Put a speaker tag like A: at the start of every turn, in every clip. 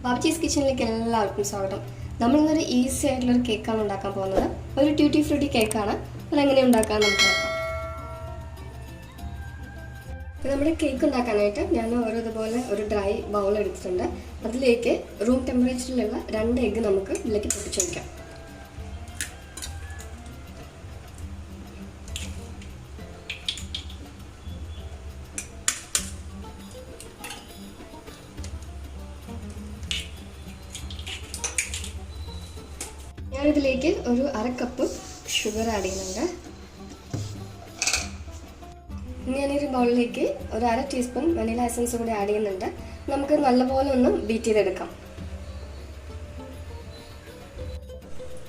A: ബാബച്ചീസ് കിച്ചണിലേക്ക് എല്ലാവർക്കും സ്വാഗതം. നമ്മളിന്നൊരു ഈസി ആയിട്ടുള്ളൊരു കേക്കാണ് ഉണ്ടാക്കാൻ പോകുന്നത്. ഒരു ട്യൂട്ടി ഫ്രൂട്ടി കേക്കാണ്. അതെങ്ങനെ ഉണ്ടാക്കാൻ നമുക്ക് നോക്കാം. അപ്പോൾ നമ്മുടെ കേക്ക് ഉണ്ടാക്കാനായിട്ട് ഞാൻ ഇതുപോലെ ഒരു ഡ്രൈ ബൗൾ എടുത്തിട്ടുണ്ട്. അതിലേക്ക് റൂം ടെമ്പറേച്ചറിലുള്ള 2 എഗ്ഗ് നമുക്ക് ഇതിലേക്ക് പൊട്ടിച്ച് വയ്ക്കാം. ഞാനിതിലേക്ക് ഒരു 1/2 കപ്പ് ഷുഗർ ആഡ് ചെയ്യുന്നുണ്ട്. ഞാനൊരു ബൗളിലേക്ക് ഒരു 1/2 ടീസ്പൂൺ വനില എസൻസ് കൂടി ആഡ് ചെയ്യുന്നുണ്ട്. നമുക്ക് നല്ലപോലെ ഒന്ന് ബീറ്റ് ചെയ്തെടുക്കാം.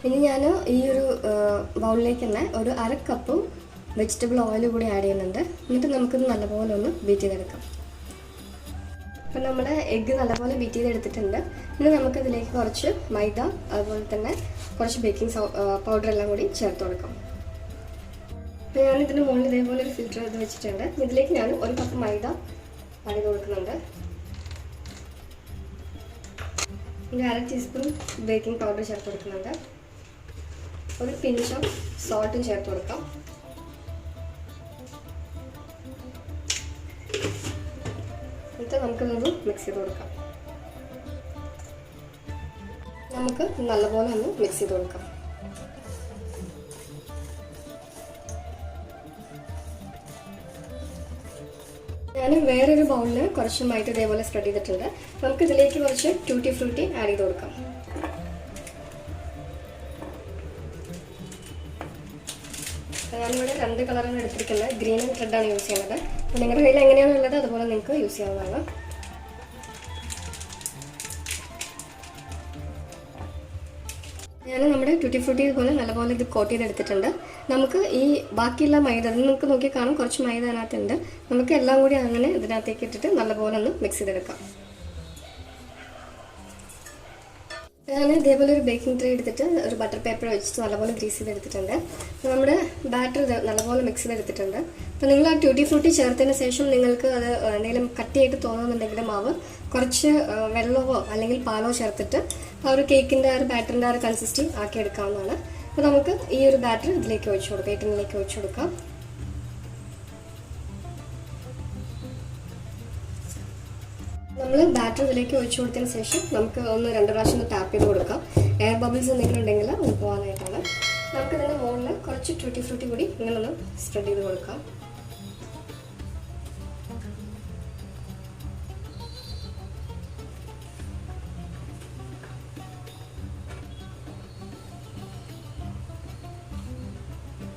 A: ഇനി ഞാൻ ഈ ഒരു ബൗളിലേക്ക് തന്നെ ഒരു 1/2 കപ്പ് വെജിറ്റബിൾ ഓയിൽ കൂടി ആഡ് ചെയ്യുന്നുണ്ട്. എന്നിട്ട് നമുക്കിത് നല്ലപോലെ ഒന്ന് ബീറ്റ് ചെയ്തെടുക്കാം. അപ്പോൾ നമ്മുടെ എഗ്ഗ് നല്ലപോലെ ബീറ്റ് ചെയ്തെടുത്തിട്ടുണ്ട്. ഇനി നമുക്കിതിലേക്ക് കുറച്ച് മൈദ, അതുപോലെ തന്നെ കുറച്ച് ബേക്കിംഗ് പൗഡർ എല്ലാം കൂടി ചേർത്ത് കൊടുക്കാം. അപ്പോൾ ഞാനിതിന് മുകളിൽ ഇതേപോലെ ഒരു ഫിൽറ്റർ ചെയ്ത് വെച്ചിട്ടുണ്ട്. ഇതിലേക്ക് ഞാൻ 1 കപ്പ് മൈദ ആഡ് ചെയ്ത് കൊടുക്കുന്നുണ്ട്. ഇനി 1/2 ടീസ്പൂൺ ബേക്കിംഗ് പൗഡർ ചേർത്ത് കൊടുക്കുന്നുണ്ട്. ഒരു പിഞ്ച് ഓഫ് സോൾട്ടും ചേർത്ത് കൊടുക്കാം. എന്നിട്ട് നമുക്കിതൊന്ന് മിക്സ് ചെയ്ത് കൊടുക്കാം. നമുക്ക് നല്ലപോലെ ഒന്ന് മിക്സ് ചെയ്ത് കൊടുക്കാം. ഞാൻ വേറൊരു ബൗളിൽ കുറച്ച് മൈദ ഇതേപോലെ സ്പ്രെഡ് ചെയ്തിട്ടുണ്ട്. നമുക്ക് ഇതിലേക്ക് കുറച്ച് ട്യൂട്ടി ഫ്രൂട്ടി ആഡ് ചെയ്ത് കൊടുക്കാം. ഞാനിവിടെ 2 കളറാണ് എടുത്തിരിക്കുന്നത്. ഗ്രീൻ ആൻഡ് റെഡാണ് യൂസ് ചെയ്യുന്നത്. അപ്പോൾ നിങ്ങളുടെ കയ്യിൽ എങ്ങനെയാണുള്ളത് അതുപോലെ നിങ്ങൾക്ക് യൂസ് ചെയ്യാവുന്നതാണ്. ഞാൻ നമ്മുടെ ട്യൂട്ടി ഫ്രൂട്ടി ഇതുപോലെ നല്ലപോലെ ഇത് കോട്ട് ചെയ്തെടുത്തിട്ടുണ്ട്. നമുക്ക് ഈ ബാക്കിയുള്ള മൈദ നിങ്ങൾക്ക് നോക്കി കാണും, കുറച്ച് മൈദ അതിനകത്തുണ്ട്. നമുക്ക് എല്ലാം കൂടി അങ്ങനെ ഇതിനകത്തേക്ക് ഇട്ടിട്ട് നല്ലപോലെ ഒന്ന് മിക്സ് ചെയ്തെടുക്കാം. ഞാൻ ഇതേപോലെ ഒരു ബേക്കിംഗ് ട്രേ എടുത്തിട്ട് ഒരു ബട്ടർ പേപ്പർ വെച്ചിട്ട് നല്ലപോലെ ഗ്രീസ് ചെയ്തെടുത്തിട്ടുണ്ട്. നമ്മുടെ ബാറ്റർ നല്ലപോലെ മിക്സ് ചെയ്തെടുത്തിട്ടുണ്ട്. അപ്പോൾ നിങ്ങൾ ആ ട്യൂട്ടി ഫ്രൂട്ടി ചേർത്തതിന് ശേഷം നിങ്ങൾക്ക് അത് എന്തെങ്കിലും കട്ടിയായിട്ട് തോന്നുന്നുണ്ടെങ്കിൽ മാവ് കുറച്ച് വെള്ളമോ അല്ലെങ്കിൽ പാലോ ചേർത്തിട്ട് ആ ഒരു കേക്കിൻ്റെ ആ ഒരു ബാറ്ററിൻ്റെ ആ ഒരു കൺസിസ്റ്റൻസി ആക്കി എടുക്കാവുന്നതാണ്. അപ്പോൾ നമുക്ക് ഈ ഒരു ബാറ്റർ ഇതിലേക്ക് ഒഴിച്ചു കൊടുക്കാം, ഏറ്റിനിലേക്ക് ഒഴിച്ചു കൊടുക്കാം. നമ്മൾ ബാറ്റർ ഇതിലേക്ക് ഒഴിച്ചു കൊടുത്തതിന് ശേഷം നമുക്ക് 1-2 പ്രാവശ്യം ഒന്ന് ടാപ്പ് ചെയ്ത് കൊടുക്കാം. എയർ ബബിൾസ് എന്തെങ്കിലും ഉണ്ടെങ്കിൽ ഒന്ന് പോകാനായിട്ടാണ്. നമുക്കിതിൻ്റെ മുകളിൽ കുറച്ച് ട്യൂട്ടി ഫ്രൂട്ടി കൂടി ഇങ്ങനൊന്ന് സ്പ്രെഡ് ചെയ്ത് കൊടുക്കാം.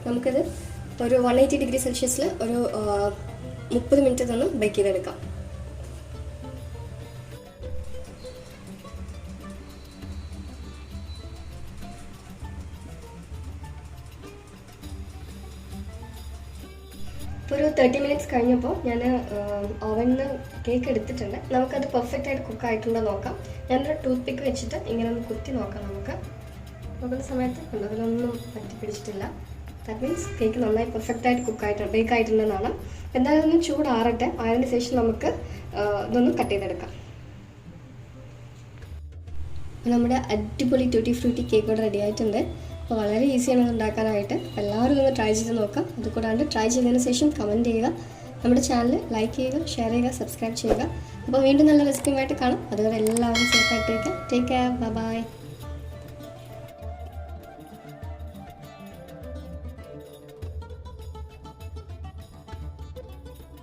A: നമുക്കിത് ഒരു 180 ഡിഗ്രി സെൽഷ്യസിൽ ഒരു 30 മിനിറ്റ് തന്നെ ബേക്ക് ചെയ്തെടുക്കാം. ഇപ്പോൾ ഒരു 30 മിനിറ്റ്സ് കഴിഞ്ഞപ്പോൾ ഞാൻ ഓവനിൽ നിന്ന് കേക്ക് എടുത്തിട്ടുണ്ട്. നമുക്കത് പെർഫെക്റ്റ് ആയിട്ട് കുക്കായിട്ടുണ്ടോ നോക്കാം. ഞാനൊരു ടൂത്ത് പിക്ക് വെച്ചിട്ട് ഇങ്ങനെ ഒന്ന് കുത്തി നോക്കാം. നമുക്ക് നോക്കുന്ന സമയത്ത് അതിലൊന്നും പറ്റി പിടിച്ചിട്ടില്ല. ദാറ്റ് മീൻസ് കേക്ക് നന്നായി പെർഫെക്റ്റായിട്ട് കുക്കായിട്ടുണ്ട്, ബേക്ക് ആയിട്ടുണ്ടെന്നാണ്. എന്തായാലും ഒന്ന് ചൂടാറട്ടെ. അതിന് ശേഷം നമുക്ക് ഇതൊന്ന് കട്ട് ചെയ്തെടുക്കാം. നമ്മുടെ അടിപൊളി ട്യൂട്ടി ഫ്രൂട്ടി കേക്ക് ഇവിടെ റെഡി ആയിട്ടുണ്ട്. അപ്പോൾ വളരെ ഈസിയാണ് ഇത് ഉണ്ടാക്കാനായിട്ട്. എല്ലാവരും ഒന്ന് ട്രൈ ചെയ്ത് നോക്കാം. അതുകൂടാണ്ട് ട്രൈ ചെയ്തതിന് ശേഷം കമൻറ്റ് ചെയ്യുക. നമ്മുടെ ചാനൽ ലൈക്ക് ചെയ്യുക, ഷെയർ ചെയ്യുക, സബ്സ്ക്രൈബ് ചെയ്യുക. അപ്പോൾ വീണ്ടും നല്ല റെസിപ്പിയുമായിട്ട് കാണാം. അതുവരെ എല്ലാവരും സേഫായിട്ടിരിക്കുക. Take care. ബൈ.